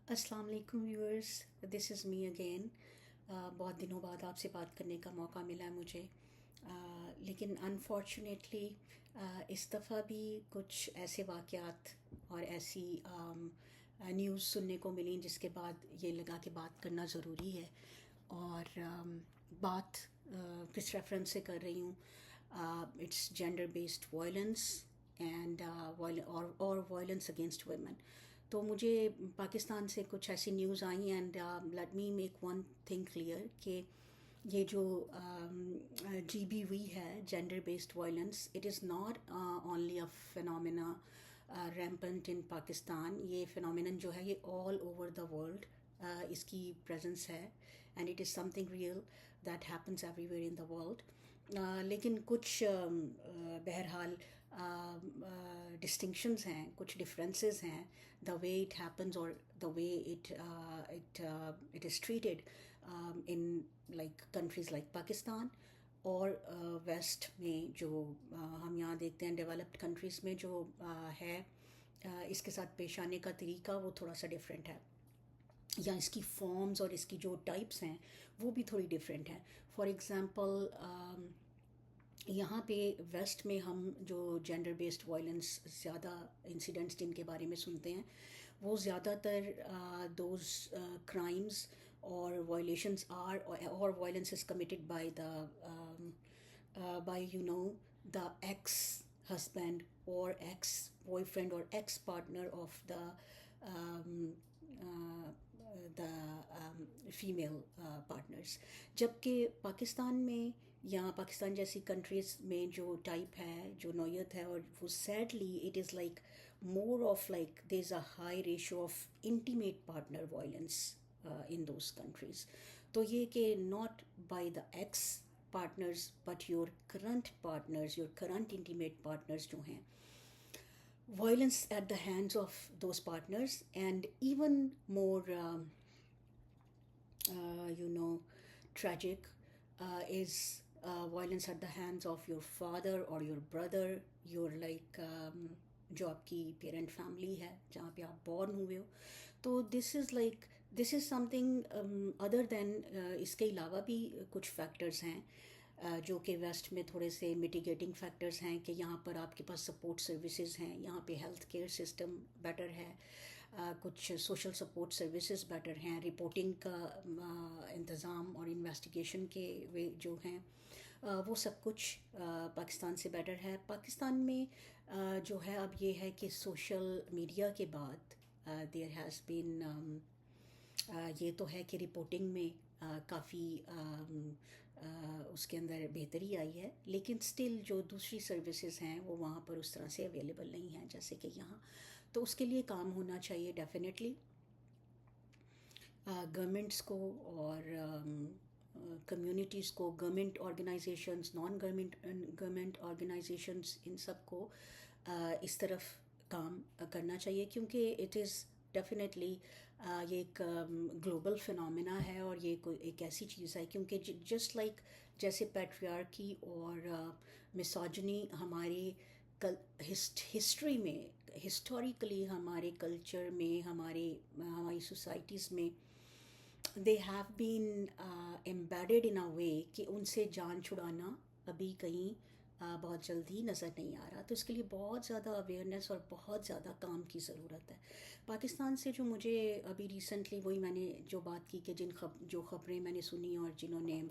السلام علیکم ویورز، دس از me again. بہت دنوں بعد آپ سے بات کرنے کا موقع ملا ہے مجھے. لیکن انفارچونیٹلی اس دفعہ بھی کچھ ایسے واقعات اور ایسی نیوز سننے کو ملیں جس کے بعد یہ لگا کہ بات کرنا ضروری ہے. اور بات کس ریفرنس سے کر رہی ہوں؟ It's gender based violence and اور وائلنس اگینسٹ ویمن. تو مجھے پاکستان سے کچھ ایسی نیوز آئیں and let me make one thing clear کہ یہ جو جی بی وی ہے، gender based violence, it is not only a phenomena rampant in Pakistan. یہ فنومینن جو ہے یہ آل اوور دا ورلڈ اس کی پریزنس ہے and it is some thing real that happens every where in the world. لیکن کچھ بہرحال ڈسٹنکشنز ہیں، کچھ ڈفرینسز ہیں دا وے اٹ ہیپنز اور the way it is treated in like countries like Pakistan اور ویسٹ میں جو ہم یہاں دیکھتے ہیں ڈیولپڈ کنٹریز میں جو ہے. اس کے ساتھ پیش آنے کا طریقہ وہ تھوڑا سا ڈفرینٹ ہے، یا اس کی فارمز اور اس کی جو ٹائپس ہیں وہ بھی تھوڑی ڈفرینٹ ہیں. فار ایگزامپل یہاں پہ ویسٹ میں ہم جو جینڈر بیسڈ وائلنس زیادہ انسیڈنٹس جن کے بارے میں سنتے ہیں وہ زیادہ تر دوز کرائمز اور وائلیشنز آر اور violence is committed by by the x husband اور ایکس بوائے فرینڈ اور x partner of the female partners. جبکہ پاکستان میں یا پاکستان جیسی کنٹریز میں جو ٹائپ ہے، جو نوعیت ہے، اور وہ sadly it is like more of like there is a high ratio of intimate partner violence in those countries. تو یہ کہ not by the x partners but your current partners, your current intimate partners جو ہیں، violence at the hands of those partners, and even more tragic is violence at the hands of your father or your brother, your like جو آپ کی parent family ہے جہاں پہ آپ born ہوئے ہو. تو this is some thing other دین. اس کے علاوہ بھی کچھ فیکٹرز ہیں جو کہ ویسٹ میں تھوڑے سے میٹیگیٹنگ فیکٹرز ہیں کہ یہاں پر آپ کے پاس سپورٹ سروسز ہیں، یہاں پہ ہیلتھ کیئر سسٹم بیٹر ہے، کچھ سوشل سپورٹ سروسز بیٹر ہیں، رپورٹنگ کا انتظام اور انویسٹیگیشن کے وے جو ہیں وہ سب کچھ پاکستان سے بیٹر ہے. پاکستان میں جو ہے اب یہ ہے کہ سوشل میڈیا کے بعد دیر ہیز بین یہ تو ہے کہ رپورٹنگ میں کافی اس کے اندر بہتری آئی ہے، لیکن سٹل جو دوسری سروسز ہیں وہ وہاں پر اس طرح سے اویلیبل نہیں ہیں جیسے کہ یہاں. تو اس کے لیے کام ہونا چاہیے ڈیفینیٹلی گورنمنٹس کو اور کمیونٹیز کو، government organizations, non government organizations, ان سب کو اس طرف کام کرنا چاہیے کیونکہ اٹ از ڈیفینیٹلی یہ ایک گلوبل فنومینا ہے اور یہ ایک ایسی چیز ہے کیونکہ جسٹ لائک جیسے پیٹریارکی اور مسوجنی ہمارے ہسٹری میں، ہسٹوریکلی ہمارے کلچر میں، ہماری سوسائٹیز میں دے ہیو بین امبیڈڈ ان اے وے کہ ان سے جان چھڑانا ابھی کہیں بہت جلدی نظر نہیں آ رہا. تو اس کے لیے بہت زیادہ اویئرنیس اور بہت زیادہ کام کی ضرورت ہے. پاکستان سے جو مجھے ابھی ریسنٹلی وہی میں نے جو بات کی کہ جو خبریں میں نے سنی اور جنہوں نے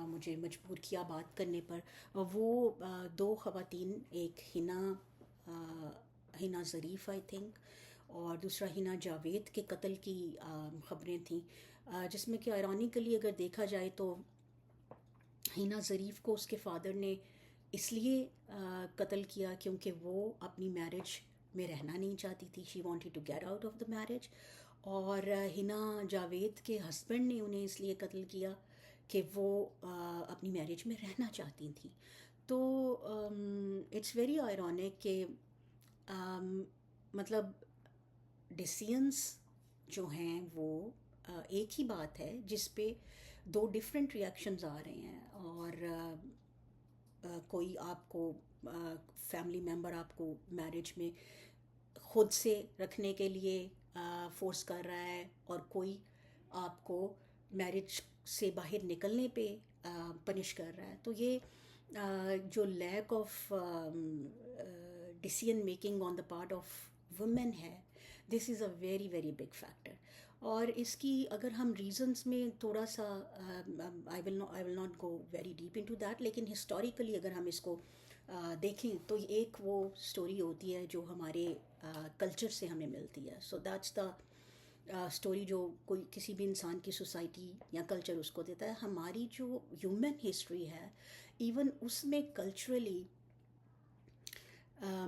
مجھے مجبور کیا بات کرنے پر، وہ دو خواتین، ایک ہنا ظریف آئی تھنک اور دوسرا ہنا جاوید کے قتل کی خبریں تھیں، جس میں کہ آئرونیکلی اگر دیکھا جائے تو ہنا ظریف کو اس کے فادر نے اس لیے قتل کیا کیونکہ وہ اپنی میرج میں رہنا نہیں چاہتی تھی، she wanted to get out of the marriage. اور ہنا جاوید کے ہسبینڈ نے انہیں اس لیے قتل کیا کہ وہ اپنی میرج میں رہنا چاہتی تھیں. تو اٹس ویری آئرونک کہ مطلب ڈیسیژنس جو ہیں وہ ایک ہی بات ہے جس پہ دو ڈفرینٹ ریئیکشنز آ رہے ہیں. اور کوئی آپ کو فیملی ممبر آپ کو میرج میں خود سے رکھنے کے لیے فورس کر رہا ہے، اور کوئی آپ کو میرج سے باہر نکلنے پہ پنش کر رہا ہے. تو یہ جو lack of decision making on the part of women ہے، this is a very very big factor. اور اس کی اگر ہم ریزنس میں تھوڑا سا I will not go very deep into that, لیکن ہسٹوریکلی اگر ہم اس کو دیکھیں تو ایک وہ اسٹوری ہوتی ہے جو ہمارے کلچر سے ہمیں ملتی ہے. سو دیٹس دا اسٹوری جو کوئی کسی بھی انسان کی سوسائٹی یا کلچر اس کو دیتا ہے. ہماری جو ہیومن ہسٹری ہے، ایون اس میں کلچرلی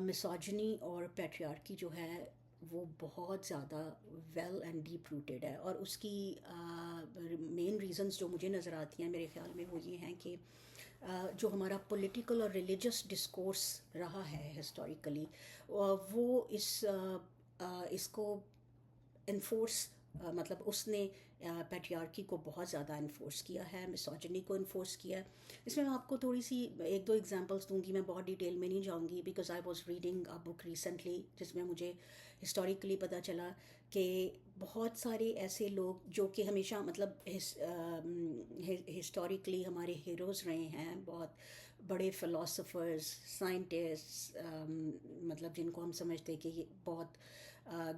مسوجنی اور پیٹریارکی جو ہے وہ بہت زیادہ ویل اینڈ ڈیپ روٹیڈ ہے. اور اس کی مین ریزنز جو مجھے نظر آتی ہیں میرے خیال میں وہ یہ ہیں کہ جو ہمارا پولیٹیکل اور ریلیجس ڈسکورس رہا ہے ہسٹوریکلی، وہ اس کو انفورس مطلب اس نے پیٹریارکی کو بہت زیادہ انفورس کیا ہے، مسوجنی کو انفورس کیا ہے. اس میں آپ کو تھوڑی سی ایک دو ایگزامپلس دوں گی، میں بہت ڈیٹیل میں نہیں جاؤں گی، because I was reading a book recently جس میں مجھے ہسٹوریکلی پتہ چلا کہ بہت سارے ایسے لوگ جو کہ ہمیشہ مطلب ہسٹوریکلی ہمارے ہیروز رہے ہیں، بہت بڑے فلاسفرز، سائنٹسٹ، مطلب جن کو ہم سمجھتے کہ یہ بہت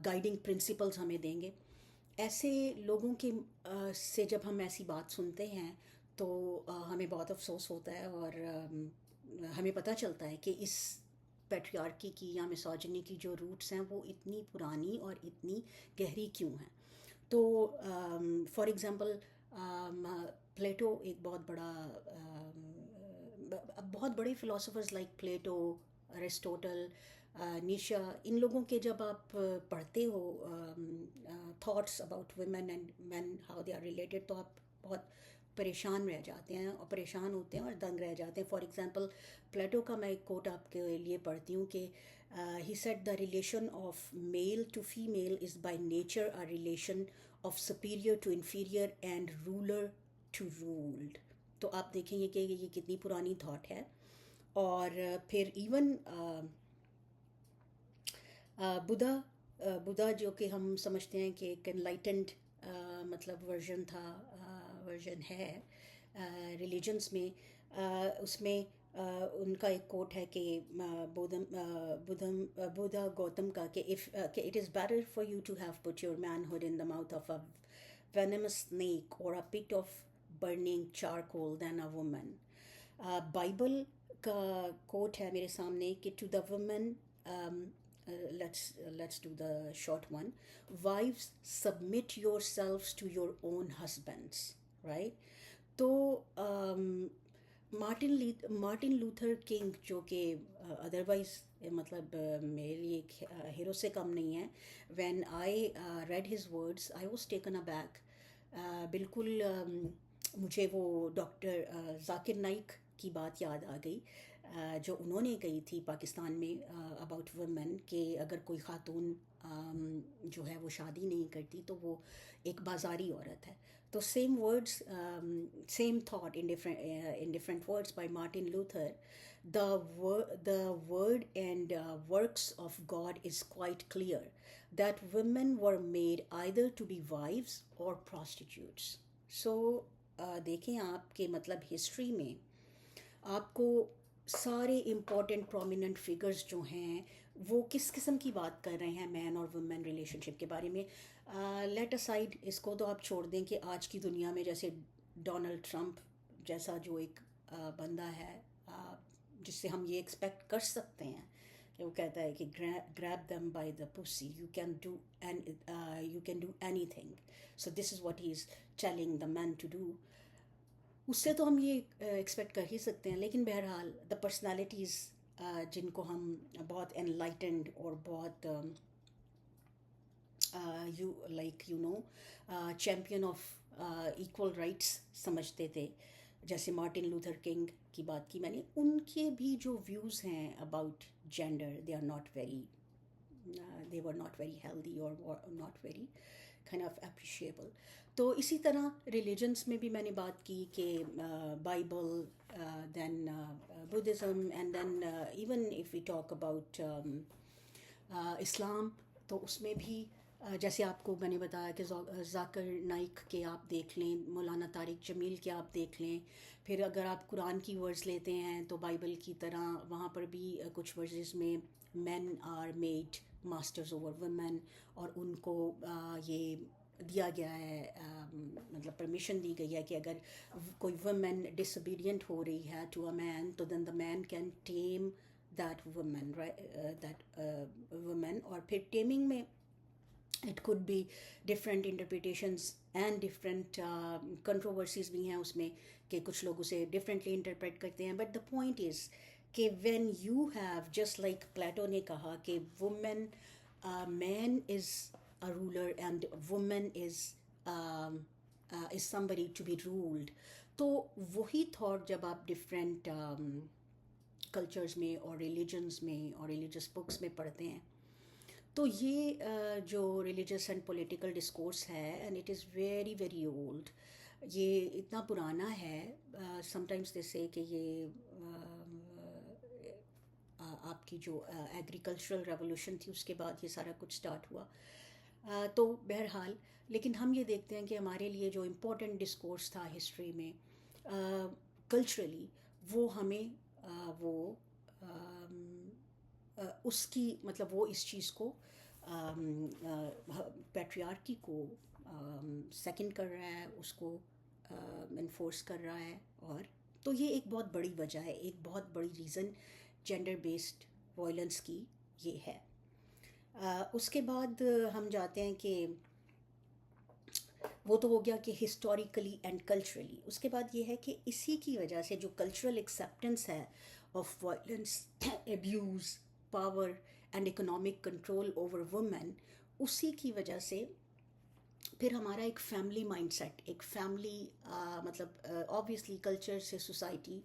گائیڈنگ پرنسپلز ہمیں دیں گے. ایسے لوگوں کے سے جب ہم ایسی بات سنتے ہیں تو ہمیں بہت افسوس ہوتا ہے، اور ہمیں پتہ چلتا ہے کہ اس پیٹریارکی کی یا مسوجنی کی جو روٹس ہیں وہ اتنی پرانی اور اتنی گہری کیوں ہیں. تو فار ایگزامپل پلیٹو ایک بہت بڑے philosophers like Plato, Aristotle, Nietzsche, ان لوگوں کے جب آپ پڑھتے ہو thoughts about women and men how they are related, تو آپ بہت پریشان رہ جاتے ہیں اور پریشان ہوتے ہیں اور دنگ رہ جاتے ہیں. فار ایگزامپل پلیٹو کا میں ایک کوٹ آپ کے لیے پڑھتی ہوں کہ he said the relation of male to female is by nature a relation of superior to inferior and ruler to ruled. تو آپ دیکھیں گے کہ یہ کتنی پرانی تھاٹ ہے. اور پھر ایون بدھا جو کہ ہم سمجھتے ہیں کہ ایک انلائٹنڈ مطلب ورژن ہے ریلیجنس میں، اس میں ان کا ایک کوٹ ہے کہ بدھا گوتم کا کہ it is better for you to have put your manhood in the mouth of a venomous snake اور a pit of burning charcoal than a woman. Bible کا کوٹ ہے میرے سامنے کہ to the woman let's do the short one. Wives, submit yourselves to your own husbands, right? تو Martin Luther king جو کہ otherwise مطلب میرے لیے ہیرو سے کم نہیں ہے، when I read his words I was taken aback. بالکل مجھے وہ ڈاکٹر ذاکر نائک کی بات یاد آ گئی جو انہوں نے کہی تھی پاکستان میں اباؤٹ ویمن کہ اگر کوئی خاتون جو ہے وہ شادی نہیں کرتی تو وہ ایک بازاری عورت ہے. تو same words, same thought in different words by Martin Luther. The word and works of God is quite clear that women were made either to be wives or prostitutes. So دیکھیں آپ کے مطلب ہسٹری میں آپ کو سارے important prominent figures جو ہیں وہ کس قسم کی بات کر رہے ہیں مین اور وومن ریلیشن شپ کے بارے میں. لیٹ اسائڈ اس کو تو آپ چھوڑ دیں کہ آج کی دنیا میں جیسے ڈونلڈ ٹرمپ جیسا جو ایک بندہ ہے جس سے ہم یہ ایکسپیکٹ کر سکتے ہیں کہ وہ کہتا ہے کہ گریب them by the pussy, you can do anything. So this is what he is telling the man to do. اس سے تو ہم یہ ایکسپیکٹ کر ہی سکتے ہیں. لیکن بہرحال دا پرسنالٹیز جن کو ہم بہت انلائٹنڈ اور بہت چیمپئن آف ایکول رائٹس سمجھتے تھے، جیسے مارٹن لوتھر کنگ کی بات کی میں نے، ان کے بھی جو ویوز ہیں about gender they were not very healthy or not very kind of appreciable. تو اسی طرح ریلیجنس میں بھی میں نے بات کی کہ Bible, then Buddhism, and then even if we talk about Islam تو اس میں بھی جیسے آپ کو میں نے بتایا کہ ذاکر نائک کے آپ دیکھ لیں، مولانا طارق جمیل کے آپ دیکھ لیں، پھر اگر آپ قرآن کی ورز لیتے ہیں تو بائبل کی طرح وہاں پر بھی کچھ ورزز میں men are made masters over women, اور ان کو یہ دیا گیا ہے، مطلب پرمیشن دی گئی ہے کہ اگر کوئی ویمن ڈس اوبیڈینٹ ہو رہی ہے ٹو اے مین تو then the man can tame that woman, that woman. اور پھر ٹیمنگ میں it could be different interpretations and different controversies بھی ہیں اس میں کہ کچھ لوگ اسے ڈفرینٹلی انٹرپریٹ کرتے ہیں. بٹ دا پوائنٹ از کہ when you have just like Plato نے کہا کہ woman man is a ruler and woman is somebody to be ruled. تو وہی تھاٹ جب آپ ڈفرینٹ کلچرز میں اور ریلیجنز میں اور ریلیجس بکس میں پڑھتے ہیں تو یہ جو ریلیجس اینڈ پولیٹیکل ڈسکورس ہے and it is very very old, یہ اتنا پرانا ہے. سم ٹائمس دے سے کہ یہ آپ کی جو ایگریکلچرل ریولوشن تھی اس کے بعد یہ سارا کچھ اسٹارٹ ہوا. تو بہرحال لیکن ہم یہ دیکھتے ہیں کہ ہمارے لیے جو امپورٹنٹ ڈسکورس تھا ہسٹری میں کلچرلی، وہ ہمیں وہ اس کی مطلب وہ اس چیز کو پیٹریارکی کو سیکنڈ کر رہا ہے، اس کو انفورس کر رہا ہے. اور تو یہ ایک بہت بڑی وجہ ہے، ایک بہت بڑی ریزن جینڈر بیسڈ وائلنس کی یہ ہے. اس کے بعد ہم جاتے ہیں کہ وہ تو ہو گیا کہ ہسٹوریکلی اینڈ کلچرلی. اس کے بعد یہ ہے کہ اسی کی وجہ سے جو کلچرل ایکسیپٹنس ہے of violence, abuse, power and economic control over women, اسی کی وجہ سے پھر ہمارا ایک فیملی مائنڈ سیٹ، ایک فیملی مطلب آبویسلی کلچر سے سوسائٹی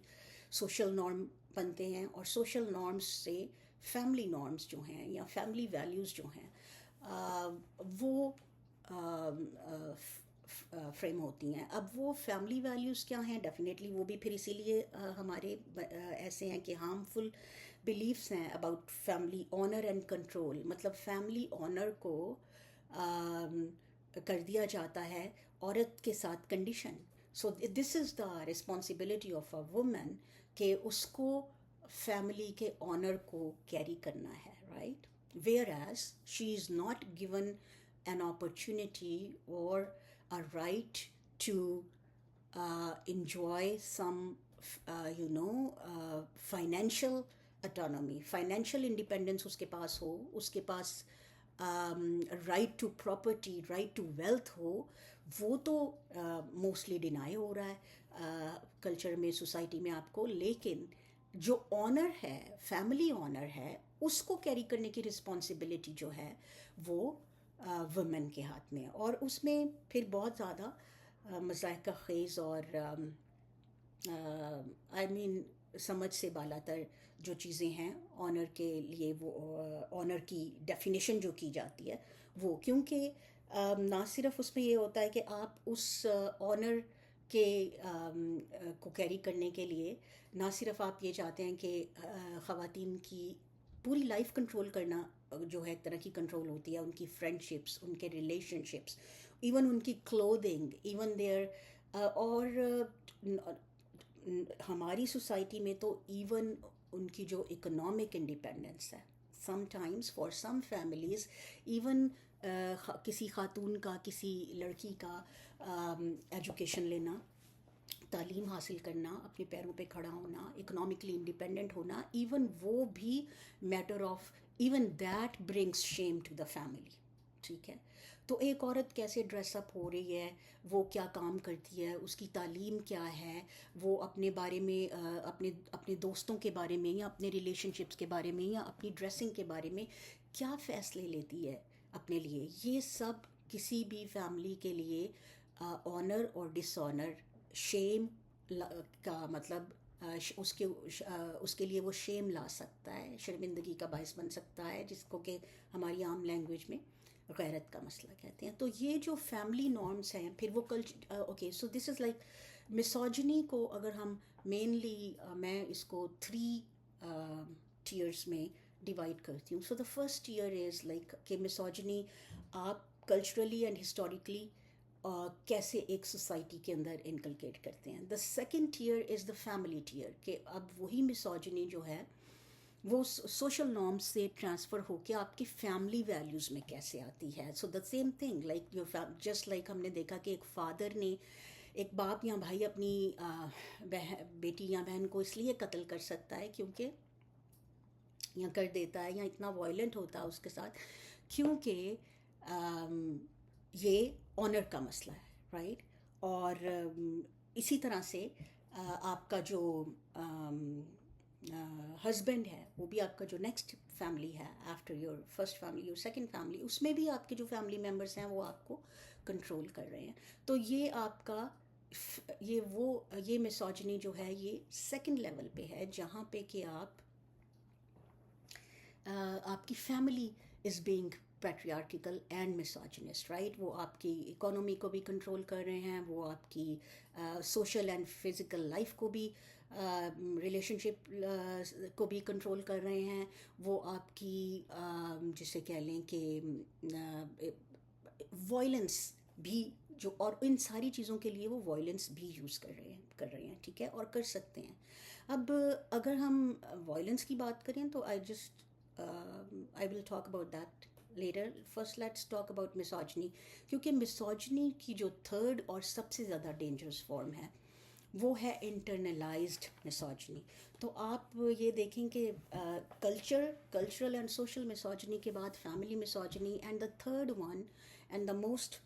سوشل نارم بنتے ہیں، اور سوشل نارمس سے فیملی نارمس جو ہیں یا فیملی ویلیوز جو ہیں وہ فریم ہوتی ہیں. اب وہ فیملی ویلیوز کیا ہیں؟ ڈیفینیٹلی وہ بھی پھر اسی لیے ہمارے ایسے ہیں کہ ہارمفل بلیفس ہیں about family honour and control. مطلب فیملی آنر کو کر دیا جاتا ہے عورت کے ساتھ condition. So this is the responsibility of a woman کہ اس کو فیملی کے آنر کو کیری کرنا ہے، right? Where as she is not given an opportunity or a right to enjoy some financial autonomy, financial independence اس کے پاس ہو، اس کے پاس right to property, right to wealth ہو. وہ تو موسٹلی ڈینائی ہو رہا ہے کلچر میں، سوسائٹی میں آپ کو. لیکن جو آنر ہے، فیملی آنر ہے، اس کو کیری کرنے کی رسپانسبلٹی جو ہے وہ وومن کے ہاتھ میں. اور اس میں پھر بہت زیادہ مذائقہ خیز اور آئی مین سمجھ سے بالا تر جو چیزیں ہیں آنر کے لیے، وہ آنر کی ڈیفینیشن جو کی جاتی ہے وہ، کیونکہ نہ صرف اس میں یہ ہوتا ہے کہ آپ اس آنر کے کو کیری کرنے کے لیے نہ صرف آپ یہ چاہتے ہیں کہ خواتین کی پوری لائف کنٹرول کرنا جو ہے ایک طرح کی کنٹرول ہوتی ہے، ان کی فرینڈ شپس، ان کے ریلیشن شپس، ایون ان کی کلودنگ، ایون دیئر اور ہماری سوسائٹی میں تو ایون ان کی جو اکنامک انڈیپینڈنس ہے. Some times for some families even کسی خاتون کا، کسی لڑکی کا ایجوکیشن لینا، تعلیم حاصل کرنا، اپنے پیروں پہ کھڑا ہونا، اکنامکلی انڈیپینڈنٹ ہونا، ایون وہ بھی matter of even that brings shame to the family. ٹھیک ہے، تو ایک عورت کیسے ڈریس اپ ہو رہی ہے، وہ کیا کام کرتی ہے، اس کی تعلیم کیا ہے، وہ اپنے بارے میں اپنے دوستوں کے بارے میں یا اپنے ریلیشن شپس کے بارے میں یا اپنی ڈریسنگ کے بارے میں کیا فیصلے لیتی ہے اپنے لیے، یہ سب کسی بھی فیملی کے لیے آنر اور ڈس آنر، شیم کا مطلب اس کے لیے وہ شیم لا سکتا ہے، شرمندگی کا باعث بن سکتا ہے، جس کو کہ ہماری عام لینگویج میں غیرت کا مسئلہ کہتے ہیں. تو یہ جو فیملی نارمس ہیں پھر وہ okay, so this is like مسوجنی کو اگر ہم مینلی میں اس کو 3 ٹیئرس میں ڈیوائڈ کرتی ہوں. So the first tier is like کہ مسوجنی آپ کلچرلی اینڈ ہسٹوریکلی کیسے ایک سوسائٹی کے اندر انکلکیٹ کرتے ہیں. The second tier is the family tier کہ اب وہی مسوجنی جو ہے وہ سوشل نارمس سے ٹرانسفر ہو کے آپ کی فیملی ویلیوز میں کیسے آتی ہے. So the same thing like your just like ہم نے دیکھا کہ ایک فادر نے ایک باپ یا بھائی اپنی بیٹی یا بہن کو اس لیے قتل کر سکتا ہے کیونکہ یا کر دیتا ہے یا اتنا وائلنٹ ہوتا ہے اس کے ساتھ کیونکہ یہ آنر کا مسئلہ ہے رائٹ. اور اسی طرح سے آپ کا جو ہسبینڈ ہے وہ بھی آپ کا جو نیکسٹ فیملی ہے after your first family your second family اس میں بھی آپ کے جو فیملی ممبرس ہیں وہ آپ کو کنٹرول کر رہے ہیں. تو یہ آپ کا یہ مسوجنی جو ہے یہ سیکنڈ لیول پہ ہے جہاں پہ کہ آپ کی family is being patriarchal and misogynist right. وہ آپ کی اکانومی کو بھی کنٹرول کر رہے ہیں, وہ آپ کی سوشل اینڈ فزیکل لائف کو بھی ریلیشن شپ کو بھی کنٹرول کر رہے ہیں, وہ آپ کی جسے کہہ لیں کہ وائلنس بھی جو اور ان ساری چیزوں کے لیے وہ وائلنس بھی یوز کر رہے ہیں ٹھیک ہے, اور کر سکتے ہیں. اب اگر ہم وائلنس کی بات کریں تو I will talk about that later. First let's talk about misogyny کیونکہ misogyny کی جو تھرڈ اور سب سے زیادہ ڈینجرس فارم ہے وہ ہے انٹرنلائزڈ misogyny. تو آپ یہ دیکھیں کہ کلچرل اینڈ سوشل misogyny کے بعد family misogyny and the third one and the most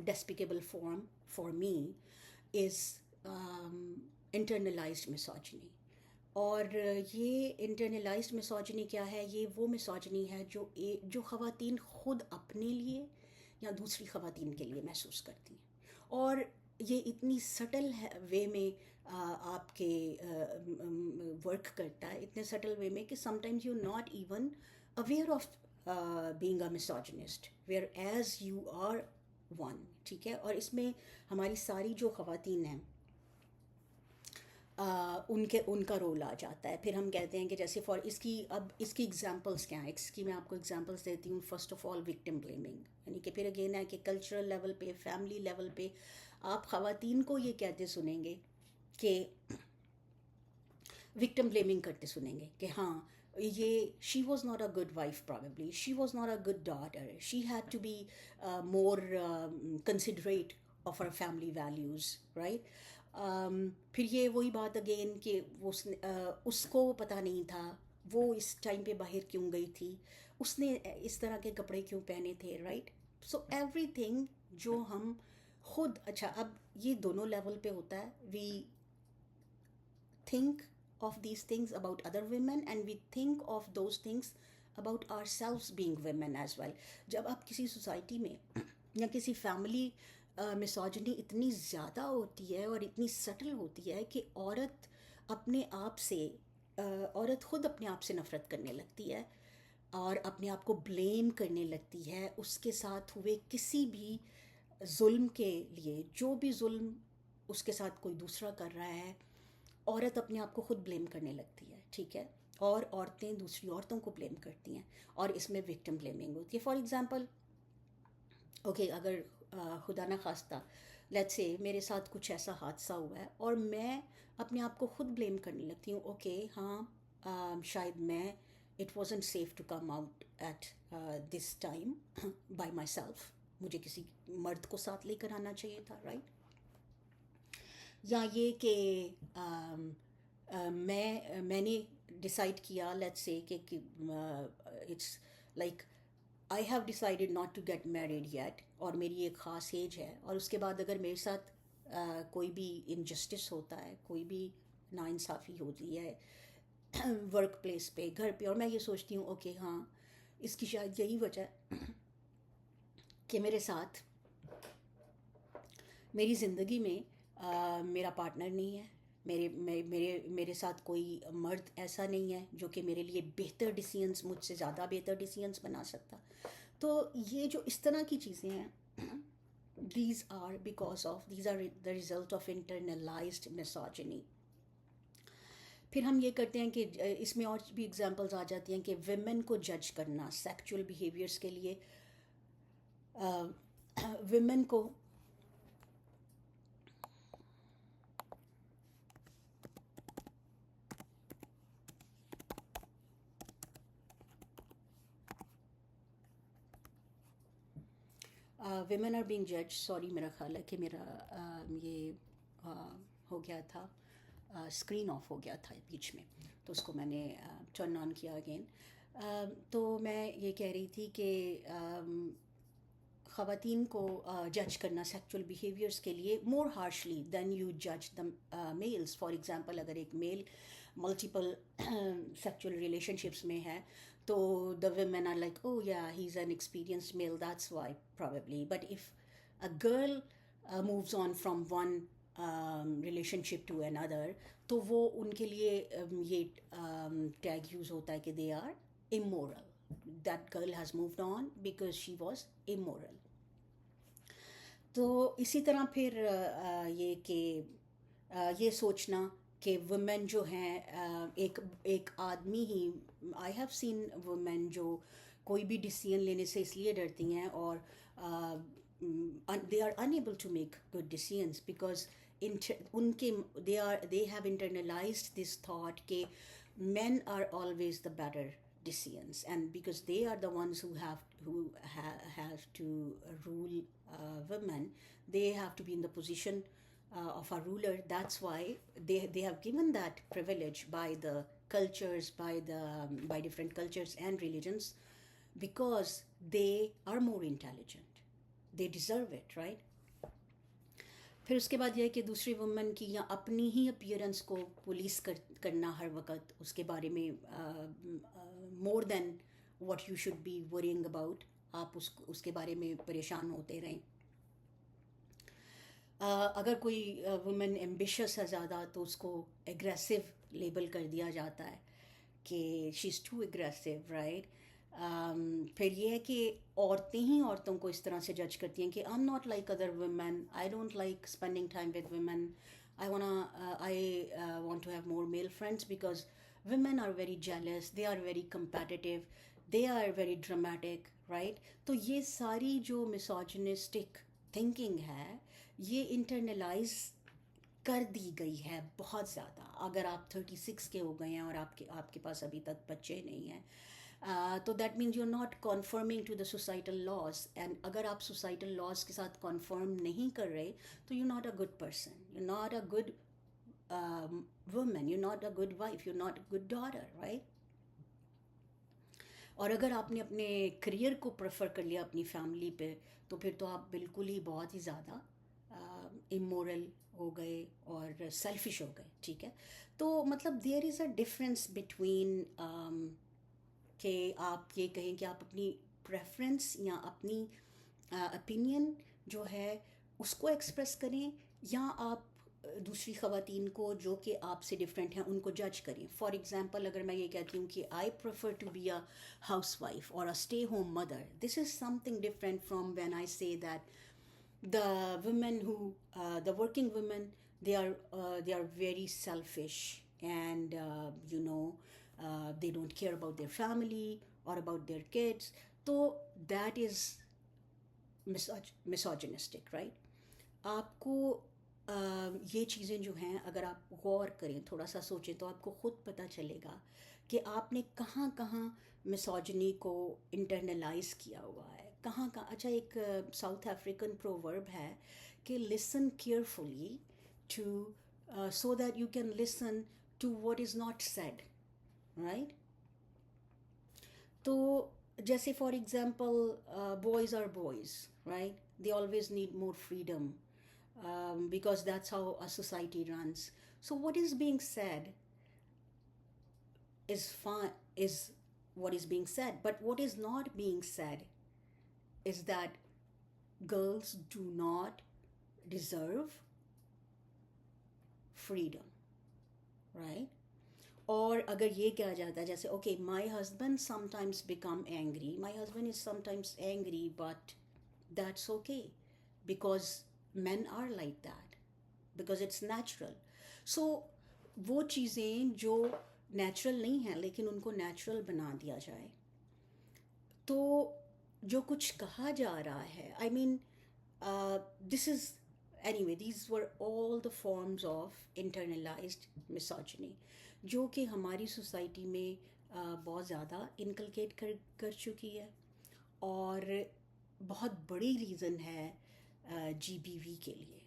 despicable form for me is internalized misogyny. اور یہ انٹرنلائزڈ مسوجنی کیا ہے؟ یہ وہ مسوجنی ہے جو خواتین خود اپنے لیے یا دوسری خواتین کے لیے محسوس کرتی ہیں, اور یہ اتنی سٹل وے میں آپ کے ورک کرتا ہے, اتنے سٹل وے میں کہ sometimes you not even aware of being a misogynist whereas you are one ون ٹھیک ہے. اور اس میں ہماری ساری جو خواتین ہیں ان کا رول آ جاتا ہے. پھر ہم کہتے ہیں کہ جیسے اس کی ایگزامپلس کیا ہیں, اس کی میں آپ کو ایگزامپلس دیتی ہوں. First of all victim blaming, یعنی کہ پھر اگین ہے کہ کلچرل لیول پہ فیملی لیول پہ آپ خواتین کو یہ کہتے سنیں گے کہ وکٹم بلیمنگ کرتے سنیں گے کہ ہاں یہ she was not a good wife, probably she was not a good daughter, she had to be more considerate of her family values right. پھر یہ وہی بات اگین کہ اس کو پتہ نہیں تھا وہ اس ٹائم پہ باہر کیوں گئی تھی, اس نے اس طرح کے کپڑے کیوں پہنے تھے رائٹ. سو ایوری تھنگ جو ہم خود اچھا اب یہ دونوں لیول پہ ہوتا ہے. We think of these things about other women and we think of those things about ourselves being women as well. جب آپ کسی سوسائٹی میں یا کسی فیملی مسوجنی اتنی زیادہ ہوتی ہے اور اتنی سٹل ہوتی ہے کہ عورت خود اپنے آپ سے نفرت کرنے لگتی ہے اور اپنے آپ کو بلیم کرنے لگتی ہے اس کے ساتھ ہوئے کسی بھی ظلم کے لیے. جو بھی ظلم اس کے ساتھ کوئی دوسرا کر رہا ہے عورت اپنے آپ کو خود بلیم کرنے لگتی ہے ٹھیک ہے, اور عورتیں دوسری عورتوں کو بلیم کرتی ہیں اور اس میں وکٹم بلیمنگ ہوتی ہے. فار ایگزامپل اوکے, اگر خدا نہ خواستہ لیٹس سے میرے ساتھ کچھ ایسا حادثہ ہوا ہے اور میں اپنے آپ کو خود بلیم کرنے لگتی ہوں, اوکے ہاں شاید میں it wasn't safe to come out at this time by myself, مجھے کسی مرد کو ساتھ لے کر آنا چاہیے تھا رائٹ. یا یہ کہ میں نے ڈیسائیڈ کیا لیٹس سے کہ it's like I have decided not to get married yet, اور میری ایک خاص ایج ہے, اور اس کے بعد اگر میرے ساتھ کوئی بھی انجسٹس ہوتا ہے, کوئی بھی ناانصافی ہوتی ہے ورک پلیس پہ, گھر پہ, اور میں یہ سوچتی ہوں اوکے ہاں اس کی شاید یہی وجہ ہے کہ میرے ساتھ میری زندگی میں میرا پارٹنر نہیں ہے, میرے ساتھ کوئی مرد ایسا نہیں ہے جو کہ میرے لیے بہتر ڈیسیژنس, مجھ سے زیادہ بہتر ڈیسیژنس بنا سکتا. تو یہ جو اس طرح کی چیزیں ہیں these are the result of internalized misogyny. پھر ہم یہ کرتے ہیں کہ اس میں اور بھی ایگزامپلز آ جاتی ہیں کہ ویمن کو جج کرنا سیکچول بیہیویئرس کے لیے. ویمن کو ویمن آر بینگ جج. سوری میرا خیال ہے کہ میرا یہ ہو گیا تھا, اسکرین آف ہو گیا تھا بیچ میں, تو اس کو میں نے ٹرن آن کیا اگین. تو میں یہ کہہ رہی تھی کہ خواتین کو جج کرنا سیکچول بیہیویئرس کے لیے مور ہارشلی دین یو جج دا میلس. فار ایگزامپل اگر ایک میل ملٹیپل سیکچول ریلیشن شپس میں ہے تو the women are like, oh yeah, he's an experienced male, that's why probably. But if a girl moves on from one relationship to another, تو وہ ان کے لیے یہ ٹیگ یوز ہوتا ہے کہ they are immoral. That girl has moved on because she was immoral. تو اسی طرح پھر یہ کہ یہ سوچنا کہ ویمن جو ہیں ایک آدمی ہی, آئی ہیو سین ویمن جو کوئی بھی ڈیسیژن لینے سے اس لیے ڈرتی ہیں اور they are unable to make good decisions because ان کے they have internalized this thought کہ men are always the better decisions, and because they are the ones who have to rule women, they have to be in the position of a ruler. That's why they have given that privilege by the cultures, by different cultures and religions, because they are more intelligent, they deserve it, right? پھر اس کے بعد یہ ہے کہ دوسری women کی یا اپنی ہی اپیئرنس کو پولیس کرنا ہر وقت, اس کے بارے میں more than what you should be worrying about, آپ اس کے بارے میں پریشان ہوتے رہیں. اگر کوئی وومن ایمبیشس ہے زیادہ تو اس کو ایگریسو لیبل کر دیا جاتا ہے کہ شی از ٹو ایگریسو, رائٹ. پھر یہ ہے کہ عورتیں ہی عورتوں کو اس طرح سے جج کرتی ہیں کہ I am not like other women, I don't like spending time with women, I want to have more male friends because women are very jealous, they are very competitive, they are very dramatic, right? تو یہ ساری جو misogynistic thinking ہے یہ internalise کر دی گئی ہے بہت زیادہ. اگر آپ 36 کے ہو گئے ہیں اور آپ کے پاس ابھی تک بچے نہیں ہیں تو that means you are not conforming to the societal laws, and اگر آپ سوسائٹل لاز کے ساتھ کنفرم نہیں کر رہے تو you not a good person, you not a good woman, you're not a good wife, you're not a good daughter, right? اور اگر آپ نے اپنے کریئر کو پریفر کر لیا اپنی فیملی پہ تو پھر تو آپ بالکل ہی بہت ہی زیادہ امورل ہو گئے اور سیلفش ہو گئے, ٹھیک ہے. تو مطلب دیر از اے ڈفرینس بٹوین کہ آپ یہ کہیں کہ آپ اپنی پریفرنس یا اپنی اپینین جو ہے اس کو ایکسپریس کریں, یا آپ دوسری خواتین کو جو کہ آپ سے ڈفرینٹ ہیں ان کو جج کریں. فار ایگزامپل اگر میں یہ کہتی ہوں کہ I prefer to be a housewife اور a stay home mother, this is something different from when I say that the women who the working women, they are very selfish and they don't care about their family or about their kids. So that is misogynistic, right? آپ کو یہ چیزیں جو ہیں اگر آپ غور کریں, تھوڑا سا سوچیں تو آپ کو خود پتہ چلے گا کہ آپ نے کہاں کہاں مسوجنی کو انٹرنلائز کیا ہوا ہے, کہاں کہاں. اچھا, ایک ساؤتھ افریقن پروورب ہے کہ listen carefully to so that you can listen to what is not said, right. تو جیسے for example boys are boys, right, they always need more freedom because that's how a society runs. So what is being said is fine, is what is being said, but what is not being said is that girls do not deserve freedom, right? اور اگر یہ کہا جاتا ہے جیسے okay, my husband sometimes become angry, my husband is sometimes angry, but that's okay because men are like that, because it's natural. So وہ چیزیں جو نیچرل نہیں ہیں لیکن ان کو نیچرل بنا دیا جائے. تو جو کچھ کہا جا رہا ہے, I mean this is anyway these were all the forms of internalized misogyny جو کہ ہماری سوسائٹی میں بہت زیادہ انکلکیٹ کر چکی ہے, اور بہت بڑی ریزن ہے جی بی وی کے لیے,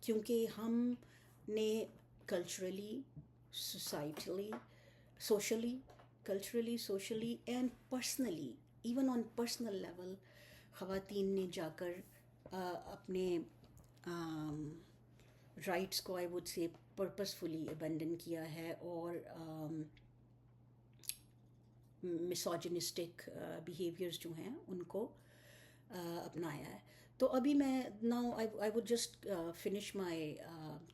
کیونکہ ہم نے culturally, societally, socially, culturally, socially and personally, even on personal level, خواتین نے جا کر اپنے رائٹس کو آئی وڈ سے پرپسفلی ابنڈن کیا ہے, اور مسوجنسٹک بیہیویئرز جو ہیں ان کو اپنایا ہے. تو ابھی میں now I would just finish my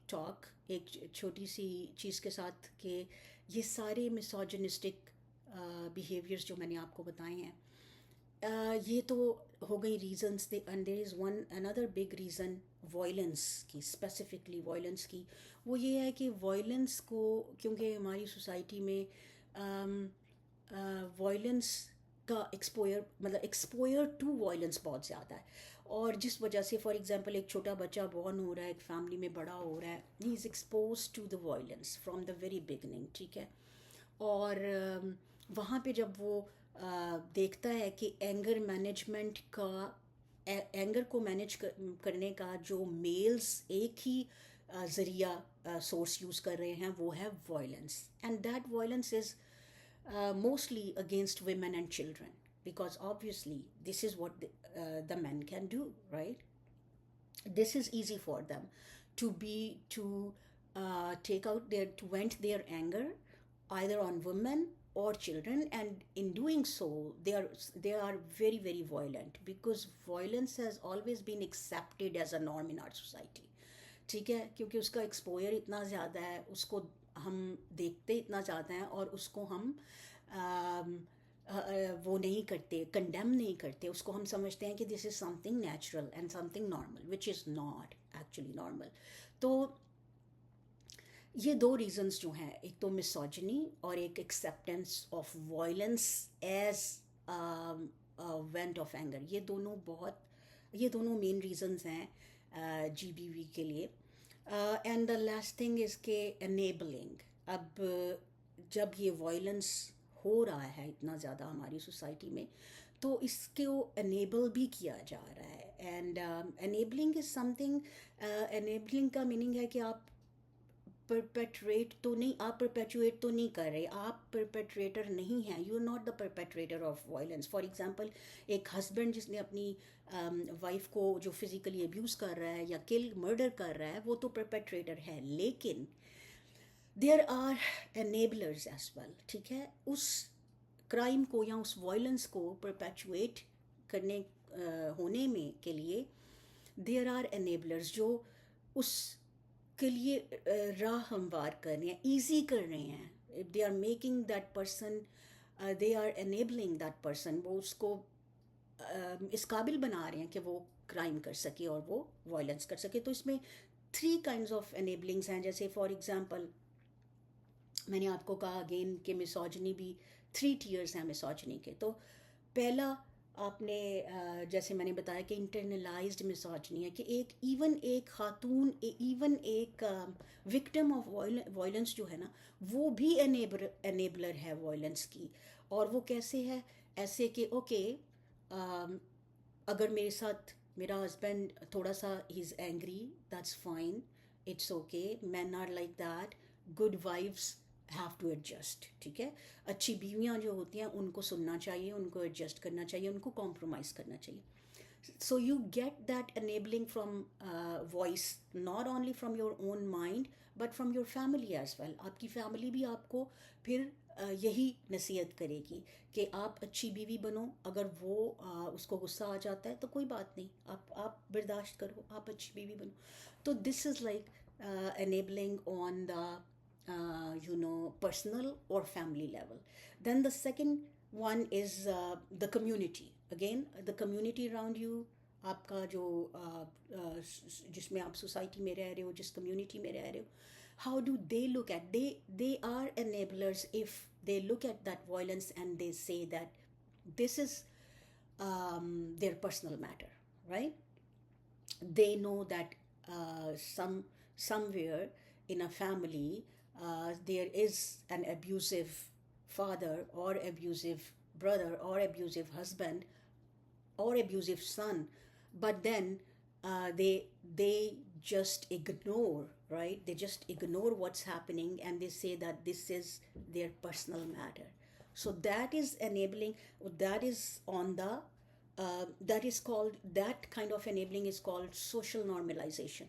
talk ایک چھوٹی سی چیز کے ساتھ کہ یہ سارے مسوجنسٹک بیہیویئرز جو میں نے آپ کو بتائے ہیں, یہ تو ہو گئی reasons, and there is one another big reason violence کی, اسپیسیفکلی وائلنس کی. وہ یہ ہے کہ وائلنس کو, کیونکہ ہماری سوسائٹی میں وائلنس کا ایکسپوئر ٹو وائلنس بہت زیادہ ہے, اور جس وجہ سے فار ایگزامپل ایک چھوٹا بچہ بورن ہو رہا ہے, ایک فیملی میں بڑا ہو رہا ہے, he is exposed to the violence from the very beginning, ٹھیک ہے. اور وہاں پہ جب وہ دیکھتا ہے کہ اینگر مینجمنٹ کا, اینگر کو مینیج کرنے کا جو میلز ایک ہی ذریعہ سورس یوز کر رہے ہیں وہ ہے violence, and that violence is mostly against women and children, because obviously this is what the men can do, right? This is easy for them to take out to vent their anger either on women or children, and in doing so they are very very violent, because violence has always been accepted as a norm in our society, ٹھیک ہے, کیونکہ اس کا exposure اتنا زیادہ ہے, اس کو ہم دیکھتے اتنا زیادہ ہیں, اور اس کو ہم وہ نہیں کرتے, کنڈیم نہیں کرتے, اس کو ہم سمجھتے ہیں کہ this is something natural and something normal, which is not actually normal. تو یہ دو ریزنس جو ہیں, ایک تو مسوجنی اور ایک acceptance of violence as went of anger, یہ دونوں مین ریزنس ہیں جی بی وی کے لیے. And the last thing is کہ انیبلنگ. اب جب یہ وائلنس ہو رہا ہے اتنا زیادہ ہماری سوسائٹی میں, تو اس کو انیبل بھی کیا جا رہا ہے. And enabling is some thing, enabling کا میننگ ہے کہ آپ پرپیچویٹ تو نہیں کر رہے, آپ پرپیٹریٹر نہیں ہیں, you are not the perpetrator of violence. For example ایک ہسبینڈ جس نے اپنی وائف کو جو فزیکلی ابیوز کر رہا ہے یا مرڈر کر رہا ہے, وہ تو پرپیٹریٹر ہے, لیکن there are enablers as well, ٹھیک ہے. اس کرائم کو یا اس وائلنس کو پرپیچویٹ کرنے ہونے میں کے لیے دیر آر انیبلرز جو اس کے لیے راہ ہموار کر رہے ہیں, ایزی کر رہے ہیں. They are making that person, they are enabling that person, وہ اس کو اس قابل بنا رہے ہیں کہ وہ کرائم کر سکے اور وہ وائلنس کر سکے. تو اس میں 3 kinds آف انیبلنگس ہیں. جیسے فار ایگزامپل میں نے آپ کو کہا اگین کہ مسوجنی بھی 3 tiers ہیں مسوجنی کے. تو پہلا آپ نے جیسے میں نے بتایا کہ انٹرنلائزڈ مسوجنی ہے, کہ ایک خاتون, ایون ایک وکٹم آف وائلنس جو ہے نا, وہ بھی انیبلر ہے وائلنس کی. اور وہ کیسے ہے؟ ایسے کہ اوکے, اگر میرے ساتھ میرا ہسبینڈ تھوڑا سا he is angry, that's fine, it's okay, men are like that, good wives have to adjust, ٹھیک ہے. اچھی بیویاں جو ہوتی ہیں ان کو سننا چاہیے, ان کو ایڈجسٹ کرنا چاہیے, ان کو کمپرومائز کرنا چاہیے. So you get that enabling from voice, not only from your own mind but from your family as well. آپ کی فیملی بھی آپ کو پھر یہی نصیحت کرے گی کہ آپ اچھی بیوی بنو. اگر وہ اس کو غصہ آ جاتا ہے تو کوئی بات نہیں, آپ برداشت کرو, آپ اچھی بیوی بنو. تو this is like enabling on the personal or family level. Then the second one is the community. Again, the community around you, آپ کا جو جس میں آپ سوسائٹی میں رہ رہے ہو, جس کمیونٹی میں رہ رہے ہو, how do they look at, they are enablers if they look at that violence and they say that this is their personal matter, right? They know that somewhere in a family there is an abusive father or abusive brother or abusive husband or abusive son, but then they just ignore, right? They just ignore what's happening and they say that this is their personal matter. So that is enabling, that is on the that is called, that kind of enabling is called social normalization,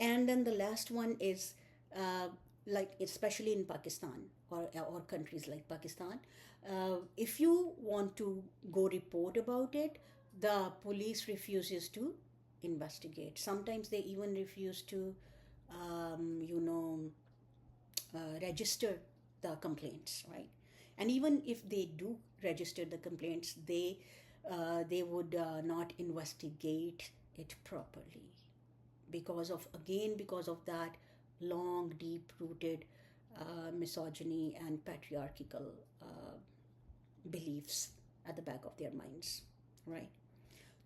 And then the last one is like especially in Pakistan or countries like Pakistan, if you want to go report about it, the police refuses to investigate. Sometimes they even refuse to you know register the complaints, right? And even if they do register the complaints, they would not investigate it properly because of, again, because of that long deep rooted misogyny and patriarchal beliefs at the back of their minds, right?